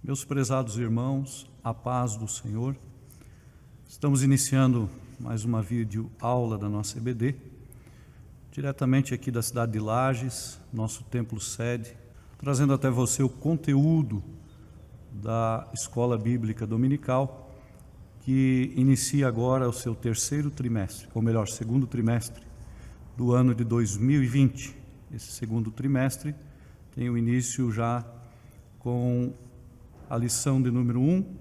Meus prezados irmãos, a paz do Senhor. Estamos iniciando mais uma videoaula da nossa EBD, diretamente aqui da cidade de Lages, nosso templo sede, trazendo até você o conteúdo da Escola Bíblica Dominical, que inicia agora o seu terceiro trimestre, ou melhor, segundo trimestre do ano de 2020. Esse segundo trimestre tem o início já com a lição de número 1,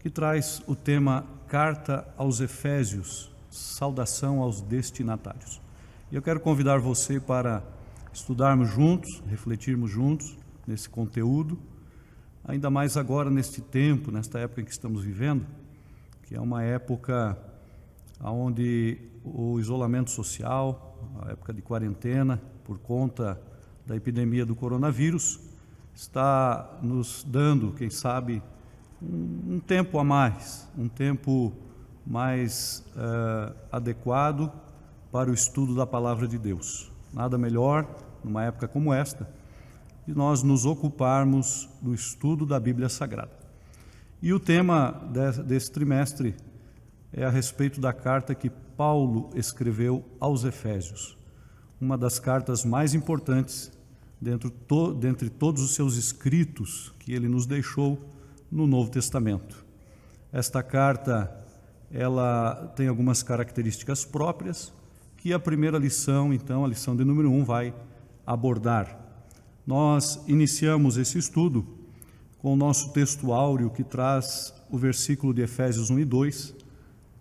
que traz o tema Carta aos Efésios, saudação aos destinatários. E eu quero convidar você para estudarmos juntos, refletirmos juntos nesse conteúdo, ainda mais agora neste tempo, nesta época em que estamos vivendo, que é uma época onde o isolamento social, a época de quarentena, por conta da epidemia do coronavírus, está nos dando, quem sabe, um tempo a mais, um tempo mais adequado para o estudo da Palavra de Deus. Nada melhor, numa época como esta, de nós nos ocuparmos do estudo da Bíblia Sagrada. E o tema desse trimestre é a respeito da carta que Paulo escreveu aos Efésios, uma das cartas mais importantes dentre todos os seus escritos que ele nos deixou no Novo Testamento. Esta carta, ela tem algumas características próprias que a primeira lição, então, a lição de número 1, vai abordar. Nós iniciamos esse estudo com o nosso texto áureo que traz o versículo de Efésios 1 e 2,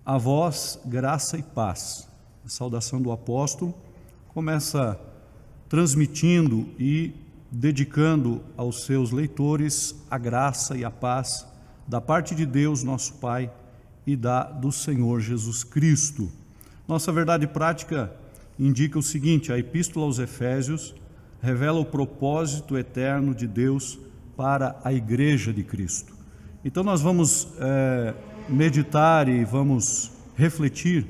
a vós, graça e paz. A saudação do apóstolo começa transmitindo e dedicando aos seus leitores a graça e a paz da parte de Deus, nosso Pai, e do Senhor Jesus Cristo. Nossa verdade prática indica o seguinte: a Epístola aos Efésios revela o propósito eterno de Deus para a Igreja de Cristo. Então nós vamos meditar e vamos refletir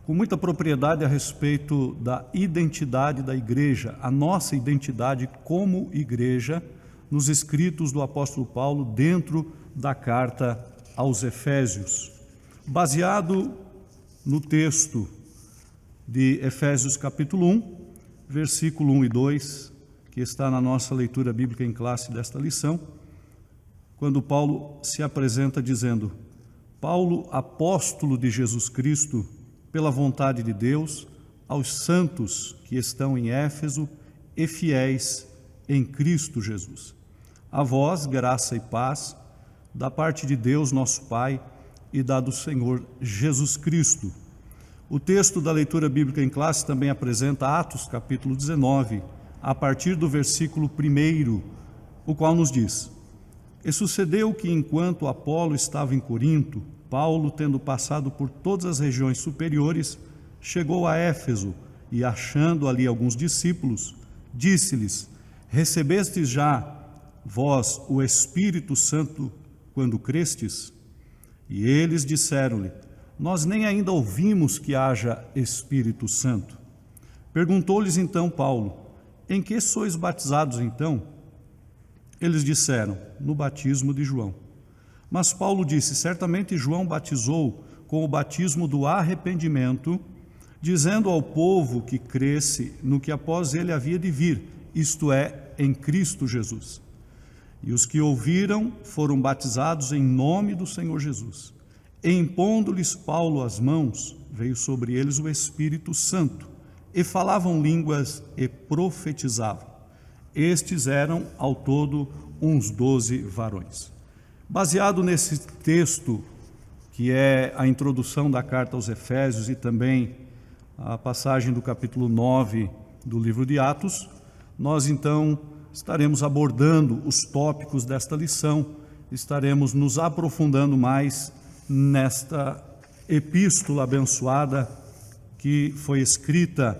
com muita propriedade a respeito da identidade da igreja, a nossa identidade como igreja, nos escritos do apóstolo Paulo dentro da carta aos Efésios. Baseado no texto de Efésios capítulo 1, versículo 1 e 2, que está na nossa leitura bíblica em classe desta lição, quando Paulo se apresenta dizendo: Paulo, apóstolo de Jesus Cristo, pela vontade de Deus, aos santos que estão em Éfeso e fiéis em Cristo Jesus. A vós, graça e paz, da parte de Deus, nosso Pai, e do Senhor Jesus Cristo. O texto da leitura bíblica em classe também apresenta Atos, capítulo 19, a partir do versículo 1, o qual nos diz: E sucedeu que, enquanto Apolo estava em Corinto, Paulo, tendo passado por todas as regiões superiores, chegou a Éfeso e, achando ali alguns discípulos, disse-lhes: Recebestes já vós o Espírito Santo quando crestes? E eles disseram-lhe: Nós nem ainda ouvimos que haja Espírito Santo. Perguntou-lhes então Paulo: Em que sois batizados então? Eles disseram: No batismo de João. Mas Paulo disse: Certamente João batizou com o batismo do arrependimento, dizendo ao povo que cresce no que após ele havia de vir, isto é, em Cristo Jesus. E os que ouviram foram batizados em nome do Senhor Jesus. E impondo-lhes Paulo as mãos, veio sobre eles o Espírito Santo, e falavam línguas e profetizavam. Estes eram, ao todo, uns 12 varões. Baseado nesse texto, que é a introdução da carta aos Efésios e também a passagem do capítulo 9 do livro de Atos, nós então estaremos abordando os tópicos desta lição, estaremos nos aprofundando mais nesta epístola abençoada que foi escrita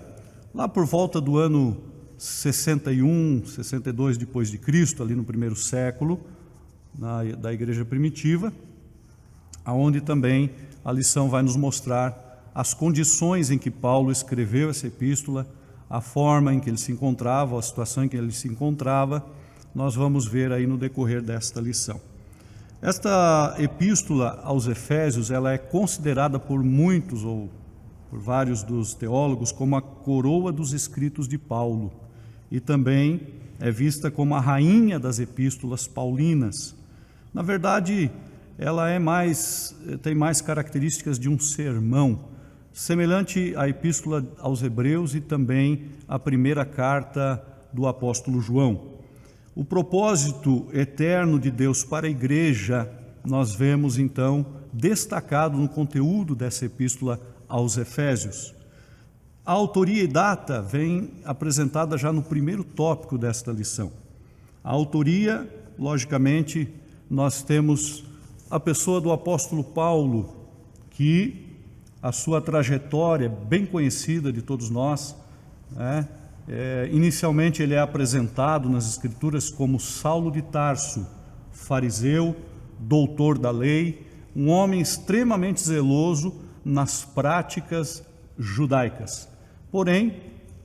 lá por volta do ano 61, 62 depois de Cristo, ali no primeiro século, da igreja primitiva, aonde também a lição vai nos mostrar as condições em que Paulo escreveu essa epístola, a forma em que ele se encontrava, a situação em que ele se encontrava, nós vamos ver aí no decorrer desta lição. Esta epístola aos Efésios, ela é considerada por muitos ou por vários dos teólogos como a coroa dos escritos de Paulo, e também é vista como a rainha das epístolas paulinas. Na verdade, ela tem mais características de um sermão, semelhante à epístola aos Hebreus e também à primeira carta do apóstolo João. O propósito eterno de Deus para a igreja, nós vemos então destacado no conteúdo dessa epístola aos Efésios. A autoria e data vem apresentada já no primeiro tópico desta lição. A autoria, logicamente, nós temos a pessoa do apóstolo Paulo, que a sua trajetória bem conhecida de todos nós, né? Inicialmente ele é apresentado nas Escrituras como Saulo de Tarso, fariseu, doutor da lei, um homem extremamente zeloso nas práticas judaicas. Porém,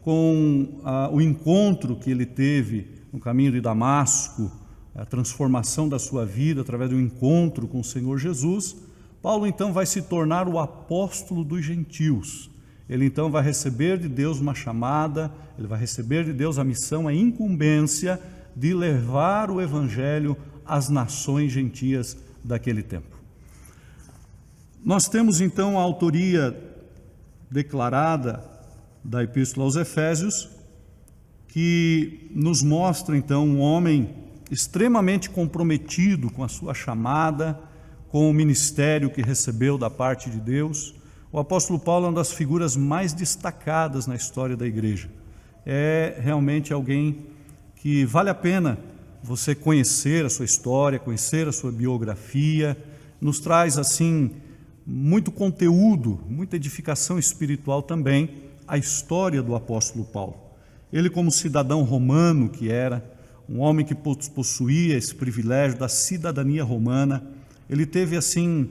com o encontro que ele teve no caminho de Damasco, a transformação da sua vida através do encontro com o Senhor Jesus, Paulo então vai se tornar o apóstolo dos gentios. Ele então vai receber de Deus uma chamada, ele vai receber de Deus a missão, a incumbência de levar o evangelho às nações gentias daquele tempo. Nós temos então a autoria declarada da Epístola aos Efésios, que nos mostra então um homem extremamente comprometido com a sua chamada, com o ministério que recebeu da parte de Deus. O apóstolo Paulo é uma das figuras mais destacadas na história da igreja. É realmente alguém que vale a pena você conhecer a sua história, conhecer a sua biografia. Nos traz assim muito conteúdo, muita edificação espiritual também, a história do apóstolo Paulo. Ele, como cidadão romano que era, um homem que possuía esse privilégio da cidadania romana, ele teve assim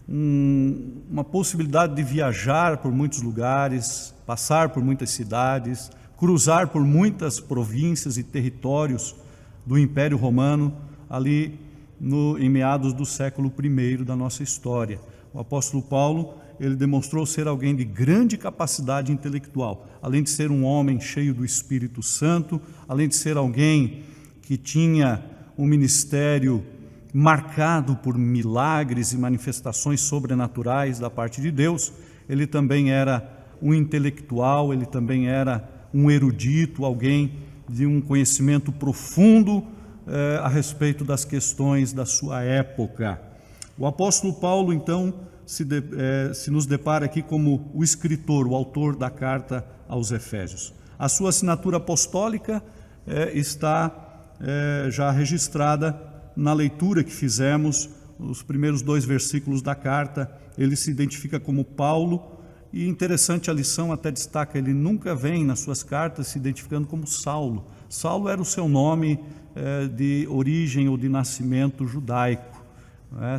uma possibilidade de viajar por muitos lugares, passar por muitas cidades, cruzar por muitas províncias e territórios do Império Romano, ali em meados do século I da nossa história. O apóstolo Paulo, ele demonstrou ser alguém de grande capacidade intelectual, além de ser um homem cheio do Espírito Santo, além de ser alguém que tinha um ministério marcado por milagres e manifestações sobrenaturais da parte de Deus. Ele também era um intelectual, ele também era um erudito, alguém de um conhecimento profundo a respeito das questões da sua época. O apóstolo Paulo, então, se nos depara aqui como o escritor, o autor da carta aos Efésios. A sua assinatura apostólica está já registrada na leitura que fizemos, os primeiros 2 versículos da carta. Ele se identifica como Paulo, e interessante a lição até destaca, ele nunca vem nas suas cartas se identificando como Saulo. Saulo era o seu nome de origem ou de nascimento judaico.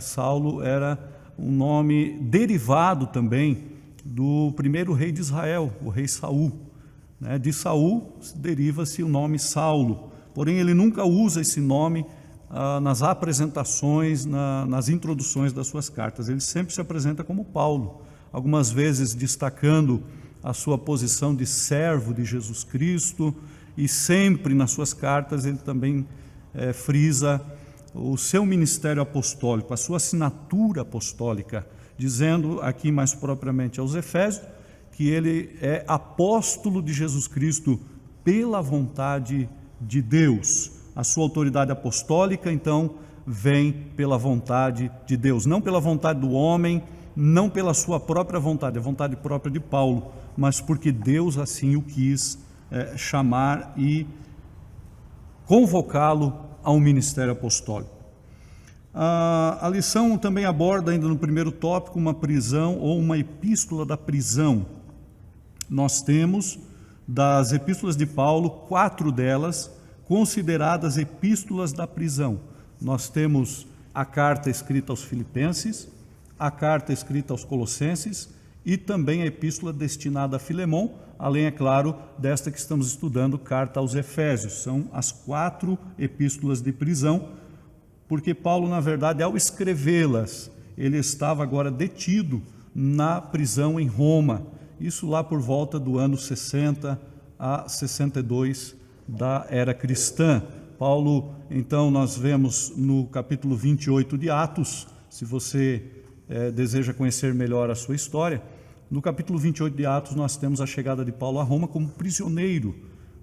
Saulo era um nome derivado também do primeiro rei de Israel, o rei Saul. De Saul deriva-se o nome Saulo, porém ele nunca usa esse nome nas apresentações, nas introduções das suas cartas. Ele sempre se apresenta como Paulo, algumas vezes destacando a sua posição de servo de Jesus Cristo, e sempre nas suas cartas ele também frisa o seu ministério apostólico, a sua assinatura apostólica, dizendo aqui mais propriamente aos Efésios que ele é apóstolo de Jesus Cristo pela vontade de Deus. A sua autoridade apostólica, então, vem pela vontade de Deus, não pela vontade do homem, não pela sua própria vontade, a vontade própria de Paulo, mas porque Deus assim o quis chamar e convocá-lo ao ministério apostólico. A lição também aborda, ainda no primeiro tópico, uma prisão ou uma epístola da prisão. Nós temos, das epístolas de Paulo, 4 delas consideradas epístolas da prisão. Nós temos a carta escrita aos Filipenses, a carta escrita aos Colossenses e também a epístola destinada a Filemon, além, é claro, desta que estamos estudando, carta aos Efésios. São as 4 epístolas de prisão, porque Paulo, na verdade, ao escrevê-las, ele estava agora detido na prisão em Roma, isso lá por volta do ano 60 a 62 da era cristã. Paulo, então, nós vemos no capítulo 28 de Atos, se você deseja conhecer melhor a sua história, no capítulo 28 de Atos nós temos a chegada de Paulo a Roma como prisioneiro,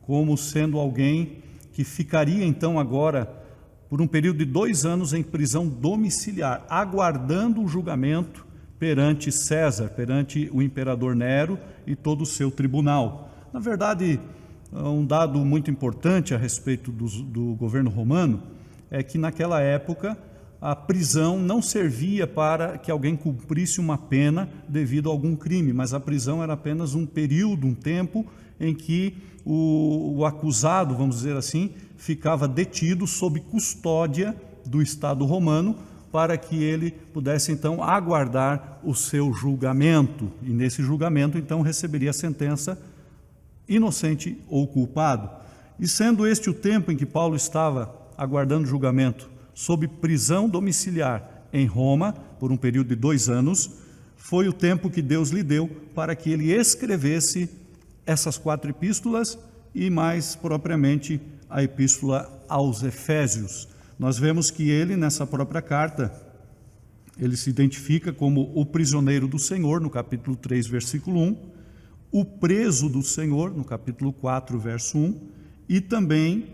como sendo alguém que ficaria então agora por um período de 2 anos em prisão domiciliar, aguardando o julgamento perante César, perante o imperador Nero e todo o seu tribunal. Na verdade, um dado muito importante a respeito do governo romano é que naquela época a prisão não servia para que alguém cumprisse uma pena devido a algum crime, mas a prisão era apenas um período, um tempo em que o acusado, vamos dizer assim, ficava detido sob custódia do Estado romano para que ele pudesse então aguardar o seu julgamento, e nesse julgamento então receberia a sentença inocente ou culpado. E sendo este o tempo em que Paulo estava aguardando julgamento sob prisão domiciliar em Roma, por um período de 2 anos, foi o tempo que Deus lhe deu para que ele escrevesse essas 4 epístolas e mais propriamente a epístola aos Efésios. Nós vemos que ele, nessa própria carta, ele se identifica como o prisioneiro do Senhor, no capítulo 3, versículo 1, o preso do Senhor, no capítulo 4, verso 1, e também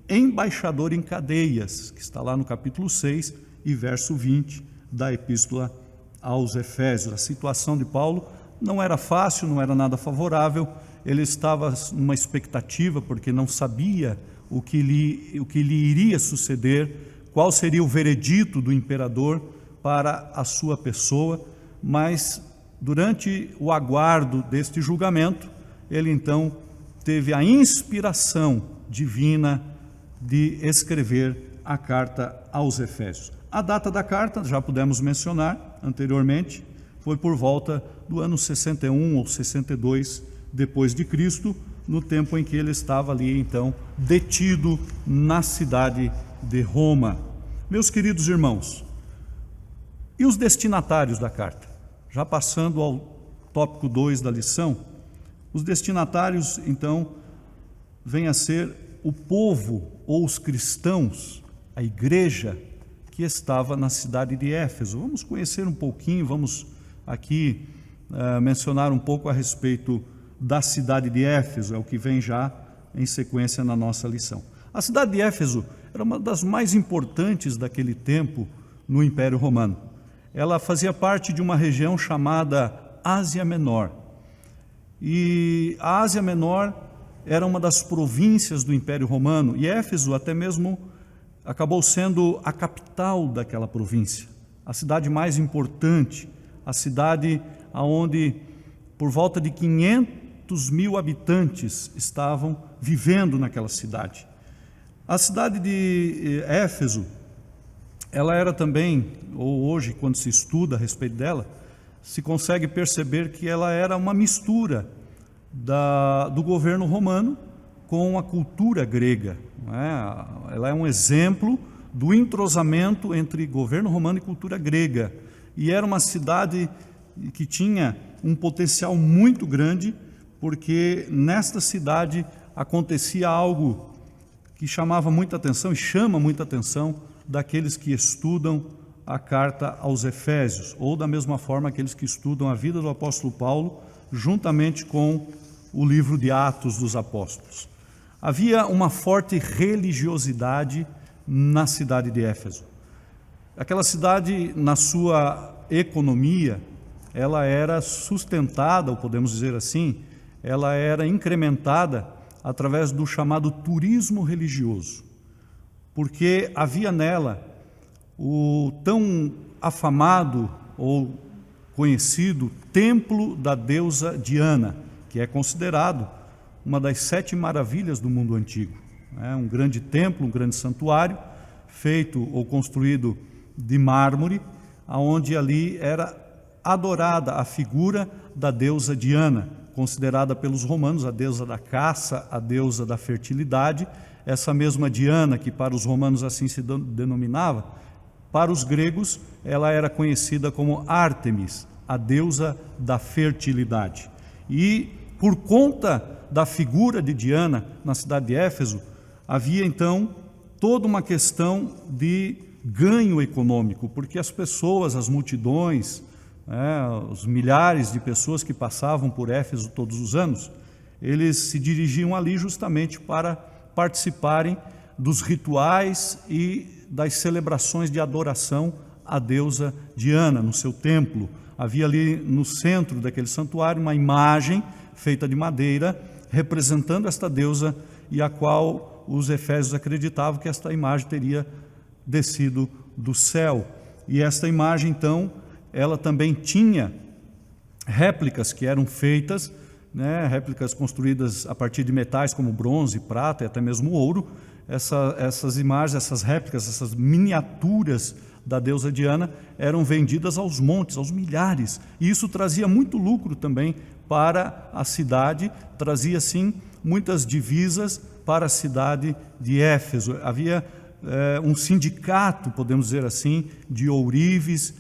embaixador em cadeias, que está lá no capítulo 6 e verso 20 da epístola aos Efésios. A situação de Paulo não era fácil, não era nada favorável, ele estava numa expectativa, porque não sabia o que lhe iria suceder, qual seria o veredito do imperador para a sua pessoa, mas durante o aguardo deste julgamento, ele então teve a inspiração divina de escrever a carta aos Efésios. A data da carta, já pudemos mencionar anteriormente, foi por volta do ano 61 ou 62 depois de Cristo, no tempo em que ele estava ali, então, detido na cidade de Roma. Meus queridos irmãos, e os destinatários da carta? Já passando ao tópico 2 da lição, os destinatários, então, vêm a ser o povo ou os cristãos, a igreja que estava na cidade de Éfeso. Vamos conhecer um pouquinho, vamos aqui mencionar um pouco a respeito da cidade de Éfeso, é o que vem já em sequência na nossa lição. A cidade de Éfeso era uma das mais importantes daquele tempo no Império Romano. Ela fazia parte de uma região chamada Ásia Menor. E a Ásia Menor era uma das províncias do Império Romano, e Éfeso até mesmo acabou sendo a capital daquela província, a cidade mais importante, a cidade onde por volta de 500.000 habitantes estavam vivendo naquela cidade. A cidade de Éfeso, ela era também, ou hoje quando se estuda a respeito dela, se consegue perceber que ela era uma mistura do governo romano com a cultura grega. Ela é um exemplo do entrosamento entre governo romano e cultura grega. E era uma cidade que tinha um potencial muito grande, porque nesta cidade acontecia algo que chamava muita atenção e chama muita atenção daqueles que estudam a carta aos Efésios, ou da mesma forma aqueles que estudam a vida do apóstolo Paulo, juntamente com o livro de Atos dos Apóstolos. Havia uma forte religiosidade na cidade de Éfeso. Aquela cidade, na sua economia, ela era sustentada, ou podemos dizer assim, ela era incrementada através do chamado turismo religioso, porque havia nela o tão afamado ou conhecido templo da deusa Diana, que é considerado uma das 7 maravilhas do mundo antigo. É um grande templo, um grande santuário, feito ou construído de mármore, onde ali era adorada a figura da deusa Diana, considerada pelos romanos a deusa da caça, a deusa da fertilidade. Essa mesma Diana, que para os romanos assim se denominava, para os gregos ela era conhecida como Ártemis, a deusa da fertilidade. E por conta da figura de Diana na cidade de Éfeso, havia então toda uma questão de ganho econômico, porque as pessoas, as multidões, os milhares de pessoas que passavam por Éfeso todos os anos, eles se dirigiam ali justamente para participarem dos rituais e das celebrações de adoração à deusa Diana no seu templo. Havia ali no centro daquele santuário uma imagem feita de madeira representando esta deusa, e a qual os efésios acreditavam que esta imagem teria descido do céu. E esta imagem então, ela também tinha réplicas que eram feitas, réplicas construídas a partir de metais como bronze, prata e até mesmo ouro. Essas imagens, essas réplicas, essas miniaturas da deusa Diana eram vendidas aos montes, aos milhares, e isso trazia muito lucro também para a cidade, trazia sim muitas divisas para a cidade de Éfeso. Havia um sindicato, podemos dizer assim, de ourives,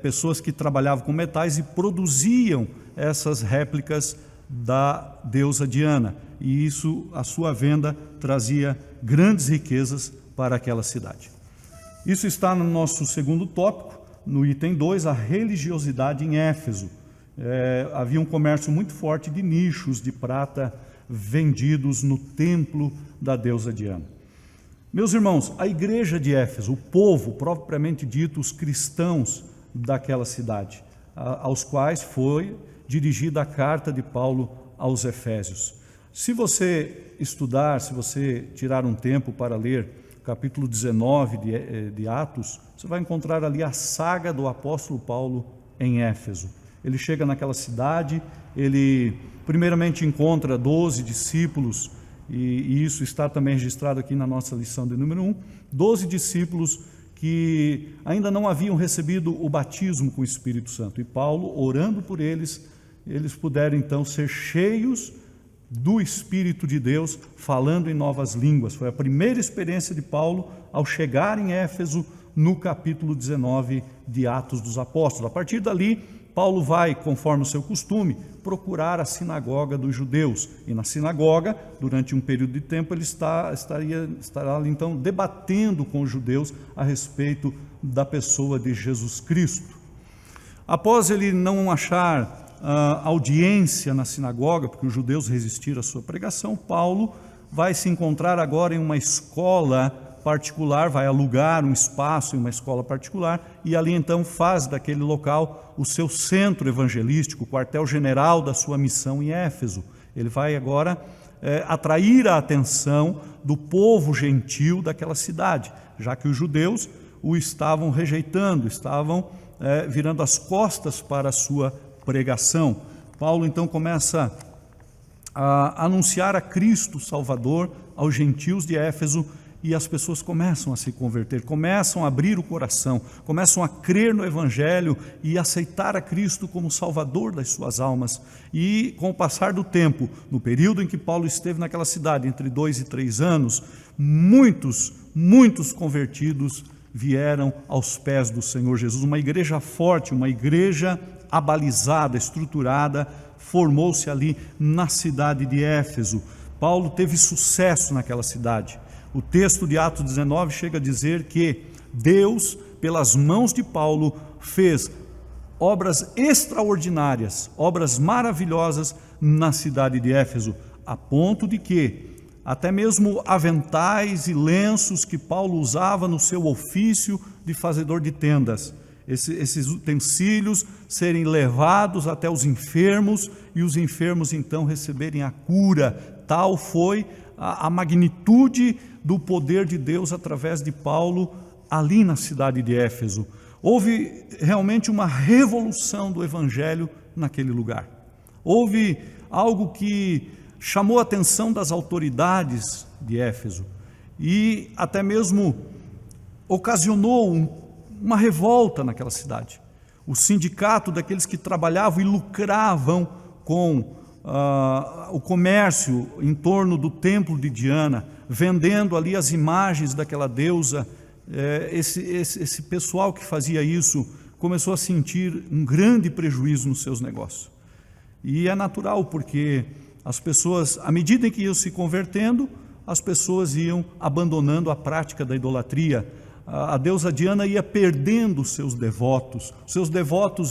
pessoas que trabalhavam com metais e produziam essas réplicas da deusa Diana, e isso, a sua venda, trazia grandes riquezas para aquela cidade. Isso está no nosso segundo tópico, no item 2, a religiosidade em Éfeso. Havia um comércio muito forte de nichos de prata vendidos no templo da deusa Diana. Meus irmãos, a igreja de Éfeso, o povo propriamente dito, os cristãos daquela cidade, aos quais foi dirigida a carta de Paulo aos Efésios. Se você estudar, se você tirar um tempo para ler capítulo 19 de Atos, você vai encontrar ali a saga do apóstolo Paulo em Éfeso. Ele chega naquela cidade, ele primeiramente encontra 12 discípulos, e isso está também registrado aqui na nossa lição de número 1, 12 discípulos que ainda não haviam recebido o batismo com o Espírito Santo. E Paulo, orando por eles, eles puderam então ser cheios do Espírito de Deus, falando em novas línguas. Foi a primeira experiência de Paulo ao chegar em Éfeso, no capítulo 19 de Atos dos Apóstolos. A partir dali, Paulo vai, conforme o seu costume, procurar a sinagoga dos judeus. E na sinagoga, durante um período de tempo, ele estará ali, então, debatendo com os judeus a respeito da pessoa de Jesus Cristo. Após ele não achar audiência na sinagoga, porque os judeus resistiram à sua pregação, Paulo vai se encontrar agora em uma escola particular, vai alugar um espaço em uma escola particular, e ali então faz daquele local o seu centro evangelístico, o quartel-general da sua missão em Éfeso. Ele vai agora atrair a atenção do povo gentil daquela cidade, já que os judeus o estavam rejeitando, estavam virando as costas para a sua pregação. Paulo então começa a anunciar a Cristo Salvador aos gentios de Éfeso, e as pessoas começam a se converter, começam a abrir o coração, começam a crer no Evangelho e aceitar a Cristo como Salvador das suas almas. E com o passar do tempo, no período em que Paulo esteve naquela cidade, entre 2 e 3 anos, muitos convertidos vieram aos pés do Senhor Jesus. Uma igreja forte, uma igreja abalizada, estruturada, formou-se ali na cidade de Éfeso. Paulo teve sucesso naquela cidade. O texto de Atos 19 chega a dizer que Deus, pelas mãos de Paulo, fez obras extraordinárias, obras maravilhosas na cidade de Éfeso, a ponto de que até mesmo aventais e lenços que Paulo usava no seu ofício de fazedor de tendas, esses utensílios serem levados até os enfermos, e os enfermos então receberem a cura. Tal foi a magnitude do poder de Deus através de Paulo ali na cidade de Éfeso. Houve realmente uma revolução do Evangelho naquele lugar. Houve algo que chamou a atenção das autoridades de Éfeso e até mesmo ocasionou uma revolta naquela cidade. o sindicato daqueles que trabalhavam e lucravam com o comércio em torno do templo de Diana, vendendo ali as imagens daquela deusa. Esse pessoal que fazia isso começou a sentir um grande prejuízo nos seus negócios. E é natural, porque as pessoas, à medida em que iam se convertendo, as pessoas iam abandonando a prática da idolatria. A deusa Diana ia perdendo seus devotos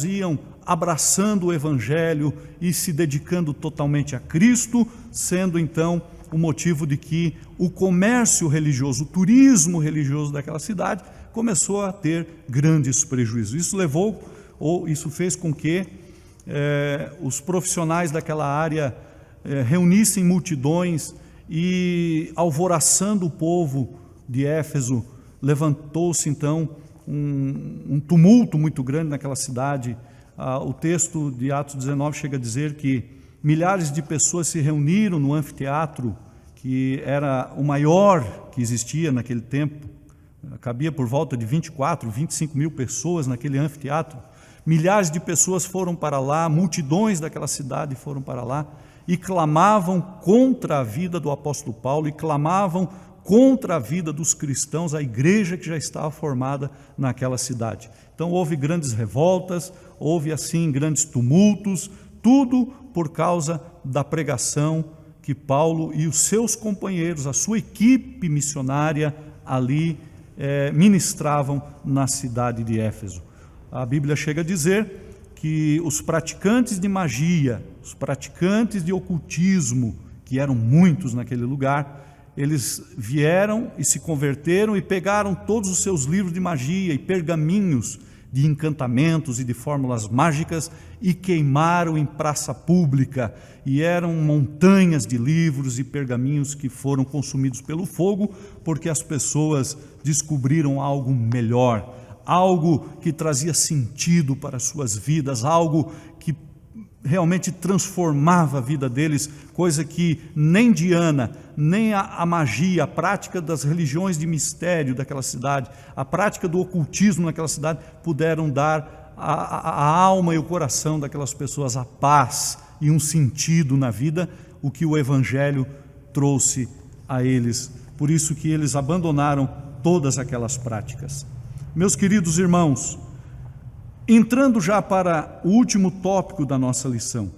iam abraçando o Evangelho e se dedicando totalmente a Cristo, sendo então o motivo de que o comércio religioso, o turismo religioso daquela cidade começou a ter grandes prejuízos. Isso fez com que os profissionais daquela área reunissem multidões e, alvoroçando o povo de Éfeso, levantou-se então um tumulto muito grande naquela cidade. O texto de Atos 19 chega a dizer que milhares de pessoas se reuniram no anfiteatro, que era o maior que existia naquele tempo. Cabia por volta de 24, 25 mil pessoas naquele anfiteatro. Milhares de pessoas foram para lá, multidões daquela cidade foram para lá e clamavam contra a vida do apóstolo Paulo e clamavam contra a vida dos cristãos, a igreja que já estava formada naquela cidade. Então houve grandes revoltas, houve assim grandes tumultos, tudo por causa da pregação que Paulo e os seus companheiros, a sua equipe missionária ali ministravam na cidade de Éfeso. A Bíblia chega a dizer que os praticantes de magia, os praticantes de ocultismo, que eram muitos naquele lugar, eles vieram e se converteram e pegaram todos os seus livros de magia e pergaminhos de encantamentos e de fórmulas mágicas e queimaram em praça pública, e eram montanhas de livros e pergaminhos que foram consumidos pelo fogo, porque as pessoas descobriram algo melhor, algo que trazia sentido para as suas vidas, algo que realmente transformava a vida deles, coisa que nem Diana, nem a magia, a prática das religiões de mistério daquela cidade, a prática do ocultismo naquela cidade, puderam dar a alma e o coração daquelas pessoas a paz e um sentido na vida, o que o Evangelho trouxe a eles. Por isso que eles abandonaram todas aquelas práticas. Meus queridos irmãos, entrando já para o último tópico da nossa lição,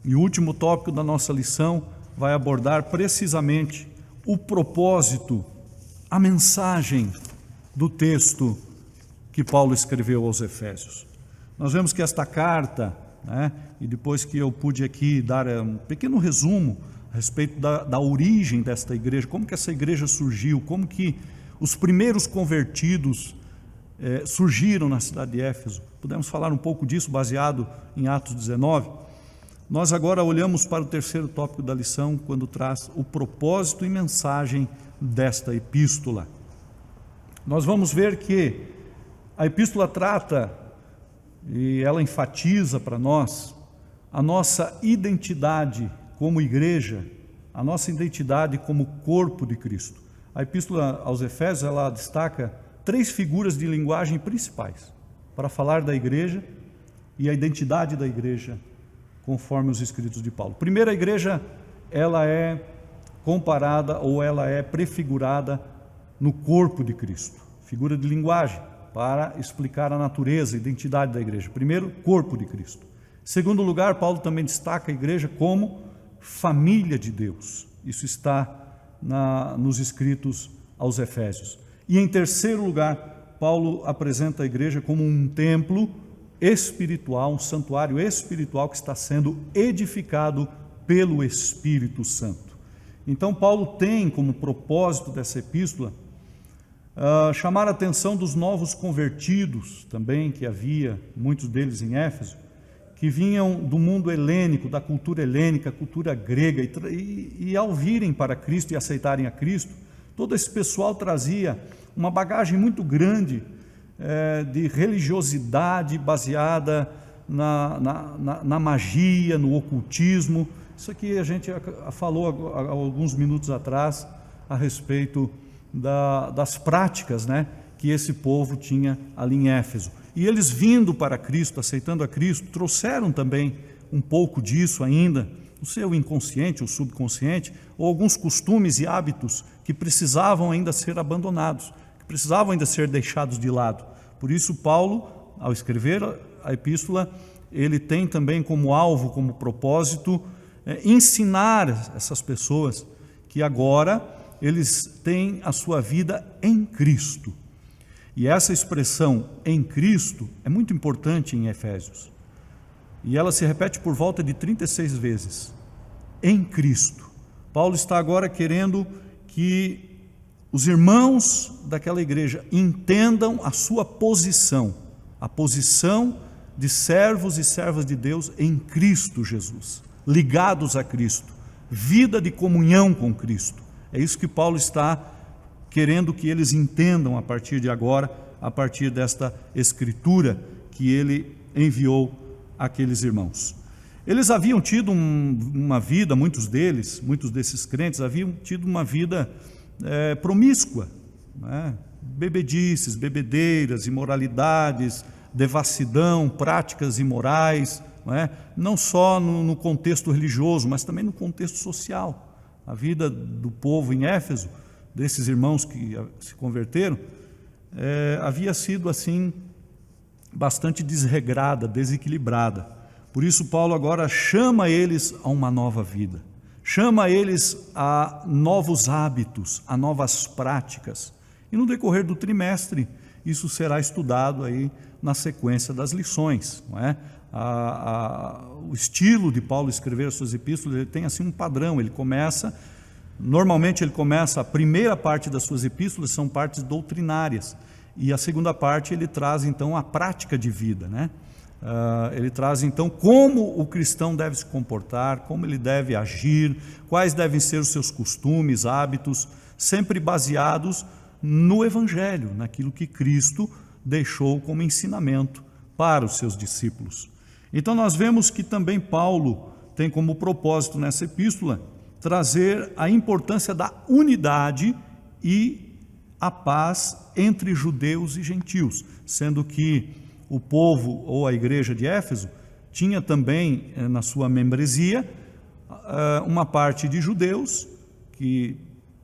e o último tópico da nossa lição vai abordar precisamente o propósito, a mensagem do texto que Paulo escreveu aos Efésios. Nós vemos que esta carta, e depois que eu pude aqui dar um pequeno resumo a respeito da origem desta igreja, como que essa igreja surgiu, como que os primeiros convertidos surgiram na cidade de Éfeso. Podemos falar um pouco disso baseado em Atos 19. Nós agora olhamos para o terceiro tópico da lição, quando traz o propósito e mensagem desta epístola. Nós vamos ver que a epístola trata, e ela enfatiza para nós, a nossa identidade como igreja, a nossa identidade como corpo de Cristo. A epístola aos Efésios, ela destaca 3 figuras de linguagem principais para falar da igreja e a identidade da igreja, conforme os escritos de Paulo. Primeiro, a igreja, ela é comparada ou ela é prefigurada no corpo de Cristo. Figura de linguagem para explicar a natureza, a identidade da igreja. Primeiro, corpo de Cristo. Segundo lugar, Paulo também destaca a igreja como família de Deus. Isso está nos escritos aos Efésios. E em terceiro lugar, Paulo apresenta a igreja como um templo espiritual, um santuário espiritual que está sendo edificado pelo Espírito Santo. Então Paulo tem como propósito dessa epístola chamar a atenção dos novos convertidos também, que havia muitos deles em Éfeso, que vinham do mundo helênico, da cultura helênica, cultura grega, e ao virem para Cristo e aceitarem a Cristo, todo esse pessoal trazia uma bagagem muito grande de religiosidade baseada na magia, no ocultismo. Isso aqui a gente falou há alguns minutos atrás a respeito das práticas, que esse povo tinha ali em Éfeso. E eles vindo para Cristo, aceitando a Cristo, trouxeram também um pouco disso ainda, no seu inconsciente ou subconsciente, ou alguns costumes e hábitos que precisavam ainda ser abandonados, que precisavam ainda ser deixados de lado. Por isso Paulo, ao escrever a epístola, ele tem também como alvo, como propósito, ensinar essas pessoas que agora eles têm a sua vida em Cristo. E essa expressão em Cristo é muito importante em Efésios. E ela se repete por volta de 36 vezes. Em Cristo. Paulo está agora querendo que os irmãos daquela igreja entendam a sua posição, a posição de servos e servas de Deus em Cristo Jesus, ligados a Cristo, vida de comunhão com Cristo. É isso que Paulo está querendo que eles entendam a partir de agora, a partir desta escritura que ele enviou àqueles irmãos. Eles haviam tido uma vida, muitos desses crentes haviam tido uma vida promíscua, né? Bebedices, bebedeiras, imoralidades, devassidão, práticas imorais, não só no contexto religioso, mas também no contexto social. A vida do povo em Éfeso, desses irmãos que se converteram, havia sido assim bastante desregrada, desequilibrada. Por isso Paulo agora chama eles a uma nova vida, chama eles a novos hábitos, a novas práticas. E no decorrer do trimestre, isso será estudado aí na sequência das lições, não é? O estilo de Paulo escrever as suas epístolas, ele tem assim um padrão. Normalmente ele começa, a primeira parte das suas epístolas são partes doutrinárias, e a segunda parte ele traz então a prática de vida, né? Ele traz então como o cristão deve se comportar, como ele deve agir, quais devem ser os seus costumes, hábitos, sempre baseados no Evangelho, naquilo que Cristo deixou como ensinamento para os seus discípulos. Então nós vemos que também Paulo tem como propósito nessa epístola trazer a importância da unidade e a paz entre judeus e gentios, sendo que o povo ou a igreja de Éfeso tinha também na sua membresia uma parte de judeus, que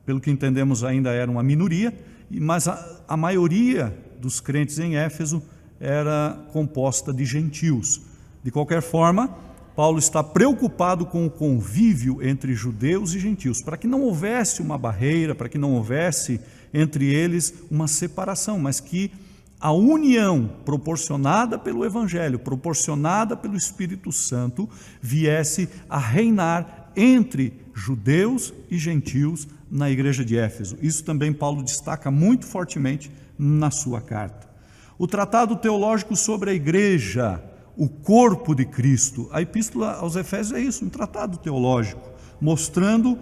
pelo que entendemos ainda era uma minoria, mas a maioria dos crentes em Éfeso era composta de gentios. De qualquer forma, Paulo está preocupado com o convívio entre judeus e gentios, para que não houvesse uma barreira, para que não houvesse entre eles uma separação, mas que a união proporcionada pelo Evangelho, proporcionada pelo Espírito Santo, viesse a reinar entre judeus e gentios na igreja de Éfeso. Isso também Paulo destaca muito fortemente na sua carta. O tratado teológico sobre a igreja, o corpo de Cristo. A epístola aos Efésios é isso, um tratado teológico, mostrando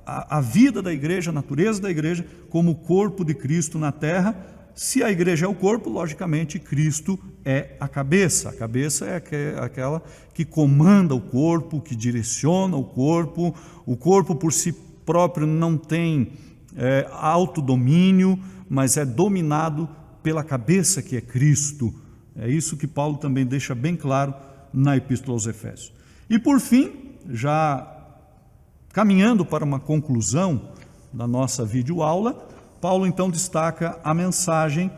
a vida da igreja, a natureza da igreja, como o corpo de Cristo na terra. Se a igreja é o corpo, logicamente Cristo é a cabeça. A cabeça é aquela que comanda o corpo, que direciona o corpo. O corpo por si próprio não tem autodomínio, mas é dominado pela cabeça que é Cristo. É isso que Paulo também deixa bem claro na epístola aos Efésios. E por fim, já caminhando para uma conclusão da nossa videoaula, Paulo então destaca a mensagem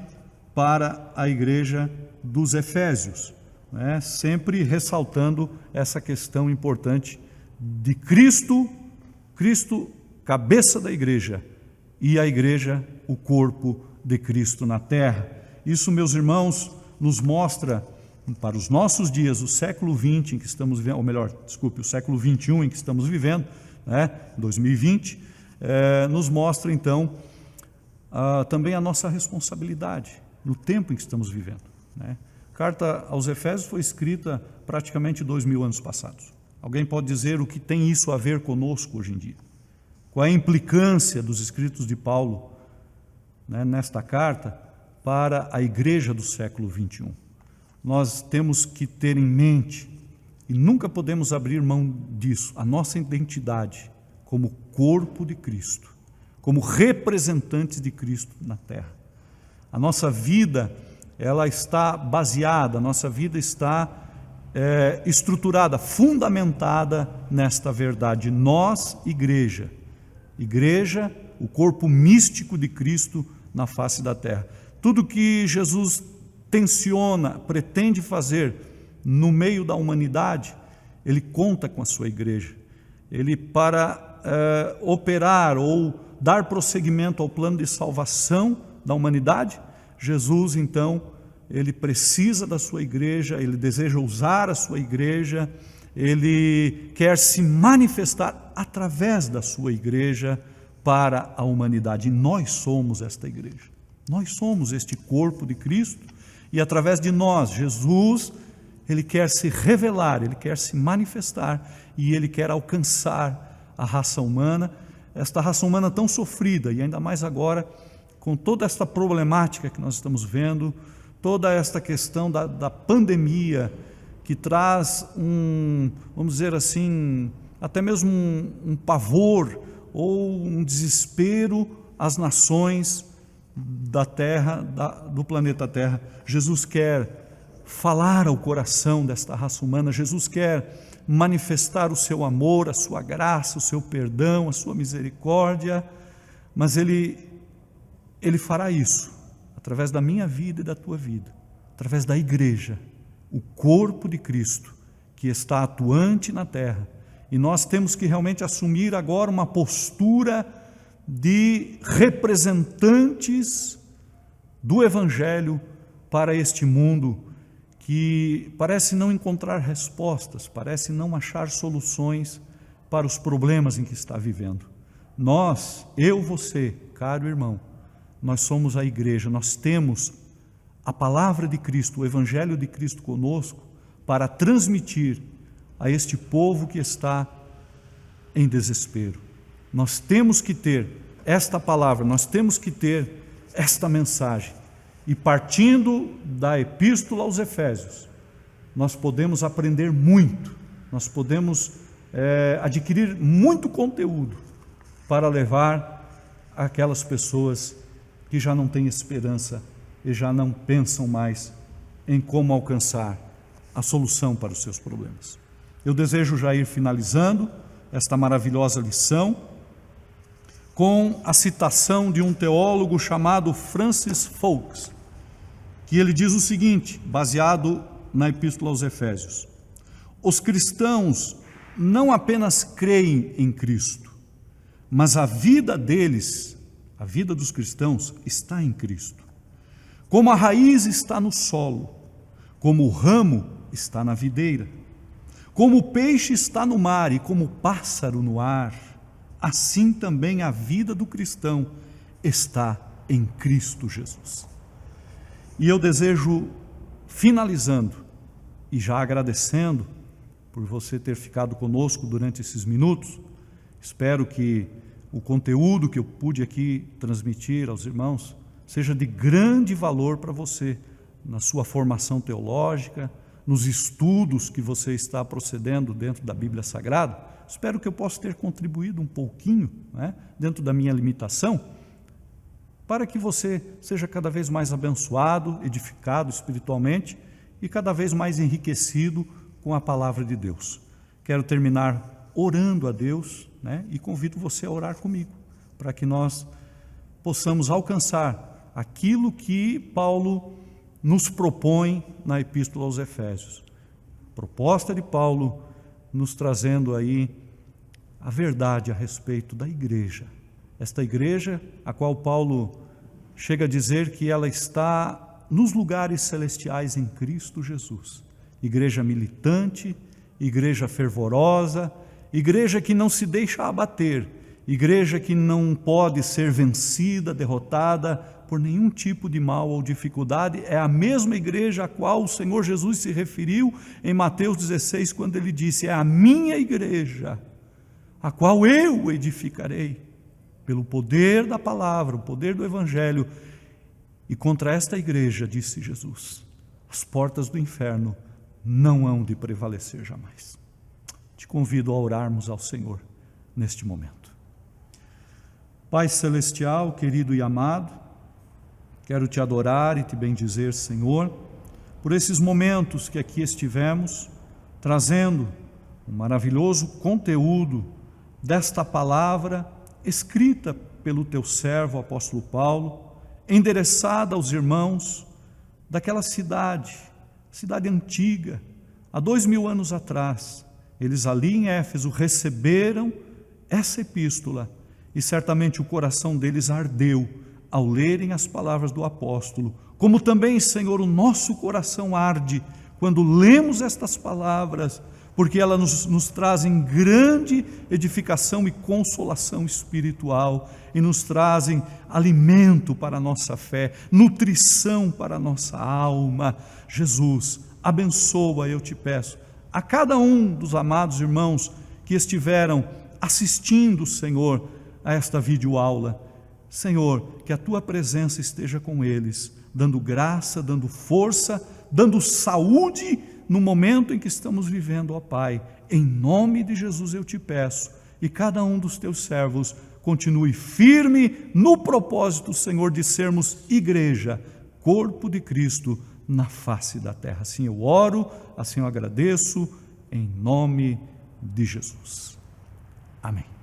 para a igreja dos Efésios, né? Sempre ressaltando essa questão importante de Cristo, cabeça da igreja, e a igreja, o corpo de Cristo na terra. Isso, meus irmãos, nos mostra para os nossos dias, o século XX em que estamos vivendo, ou melhor, desculpe, o século XXI em que estamos vivendo, 2020, nos mostra então também a nossa responsabilidade no tempo em que estamos vivendo. A carta aos Efésios foi escrita praticamente 2000 anos passados. Alguém pode dizer o que tem isso a ver conosco hoje em dia? Qual é a implicância dos escritos de Paulo nesta carta para a igreja do século XXI? Nós temos que ter em mente, e nunca podemos abrir mão disso, a nossa identidade como corpo de Cristo, como representantes de Cristo na terra. A nossa vida, ela está baseada, a nossa vida está estruturada, fundamentada nesta verdade. Nós, igreja, o corpo místico de Cristo na face da terra. Tudo que Jesus tenciona, pretende fazer no meio da humanidade, Ele conta com a sua igreja. Ele, para operar ou dar prosseguimento ao plano de salvação da humanidade, Jesus, então, Ele precisa da sua igreja, Ele deseja usar a sua igreja, Ele quer se manifestar através da sua igreja para a humanidade. E nós somos esta igreja. Nós somos este corpo de Cristo e através de nós, Jesus, Ele quer se revelar, Ele quer se manifestar e Ele quer alcançar a raça humana, esta raça humana tão sofrida e ainda mais agora com toda esta problemática que nós estamos vendo, toda esta questão da pandemia que traz vamos dizer assim, até mesmo um pavor ou um desespero às nações da terra, do planeta Terra. Jesus quer falar ao coração desta raça humana, Jesus quer manifestar o seu amor, a sua graça, o seu perdão, a sua misericórdia, mas Ele fará isso através da minha vida e da tua vida, através da igreja, o corpo de Cristo que está atuante na terra. E nós temos que realmente assumir agora uma postura de representantes do Evangelho para este mundo que parece não encontrar respostas, parece não achar soluções para os problemas em que está vivendo. Nós, eu, você, caro irmão, nós somos a igreja, nós temos a palavra de Cristo, o Evangelho de Cristo conosco para transmitir a este povo que está em desespero. Nós temos que ter esta palavra, nós temos que ter esta mensagem. E partindo da Epístola aos Efésios, nós podemos aprender muito, nós podemos adquirir muito conteúdo para levar aquelas pessoas que já não têm esperança e já não pensam mais em como alcançar a solução para os seus problemas. Eu desejo já ir finalizando esta maravilhosa lição com a citação de um teólogo chamado Francis Foulkes, que ele diz o seguinte, baseado na Epístola aos Efésios: os cristãos não apenas creem em Cristo, mas a vida deles, a vida dos cristãos, está em Cristo. Como a raiz está no solo, como o ramo está na videira, como o peixe está no mar e como o pássaro no ar, assim também a vida do cristão está em Cristo Jesus. E eu desejo, finalizando e já agradecendo por você ter ficado conosco durante esses minutos, espero que o conteúdo que eu pude aqui transmitir aos irmãos seja de grande valor para você, na sua formação teológica, nos estudos que você está procedendo dentro da Bíblia Sagrada. Espero que eu possa ter contribuído um pouquinho, dentro da minha limitação, para que você seja cada vez mais abençoado, edificado espiritualmente e cada vez mais enriquecido com a palavra de Deus. Quero terminar orando a Deus, e convido você a orar comigo, para que nós possamos alcançar aquilo que Paulo nos propõe na Epístola aos Efésios. Proposta de Paulo nos trazendo aí a verdade a respeito da igreja. Esta igreja, a qual Paulo chega a dizer que ela está nos lugares celestiais em Cristo Jesus. Igreja militante, igreja fervorosa, igreja que não se deixa abater, igreja que não pode ser vencida, derrotada por nenhum tipo de mal ou dificuldade. É a mesma igreja a qual o Senhor Jesus se referiu em Mateus 16, quando ele disse: é a minha igreja, a qual eu edificarei, pelo poder da palavra, o poder do Evangelho. E contra esta igreja, disse Jesus, as portas do inferno não hão de prevalecer jamais. Te convido a orarmos ao Senhor neste momento. Pai celestial, querido e amado, Quero te adorar e te bendizer, Senhor, por esses momentos que aqui estivemos, trazendo um maravilhoso conteúdo desta palavra escrita pelo teu servo, o apóstolo Paulo, endereçada aos irmãos daquela cidade antiga, há 2000 anos atrás. Eles ali em Éfeso receberam essa epístola e certamente o coração deles ardeu ao lerem as palavras do apóstolo, como também, Senhor, o nosso coração arde quando lemos estas palavras, porque elas nos trazem grande edificação e consolação espiritual, e nos trazem alimento para a nossa fé, nutrição para a nossa alma. Jesus, abençoa, eu te peço, a cada um dos amados irmãos que estiveram assistindo, Senhor, a esta videoaula. Senhor, que a tua presença esteja com eles, dando graça, dando força, dando saúde no momento em que estamos vivendo, ó Pai. Em nome de Jesus eu te peço, e cada um dos teus servos continue firme no propósito, Senhor, de sermos igreja, corpo de Cristo na face da terra. Assim eu oro, assim eu agradeço, em nome de Jesus. Amém.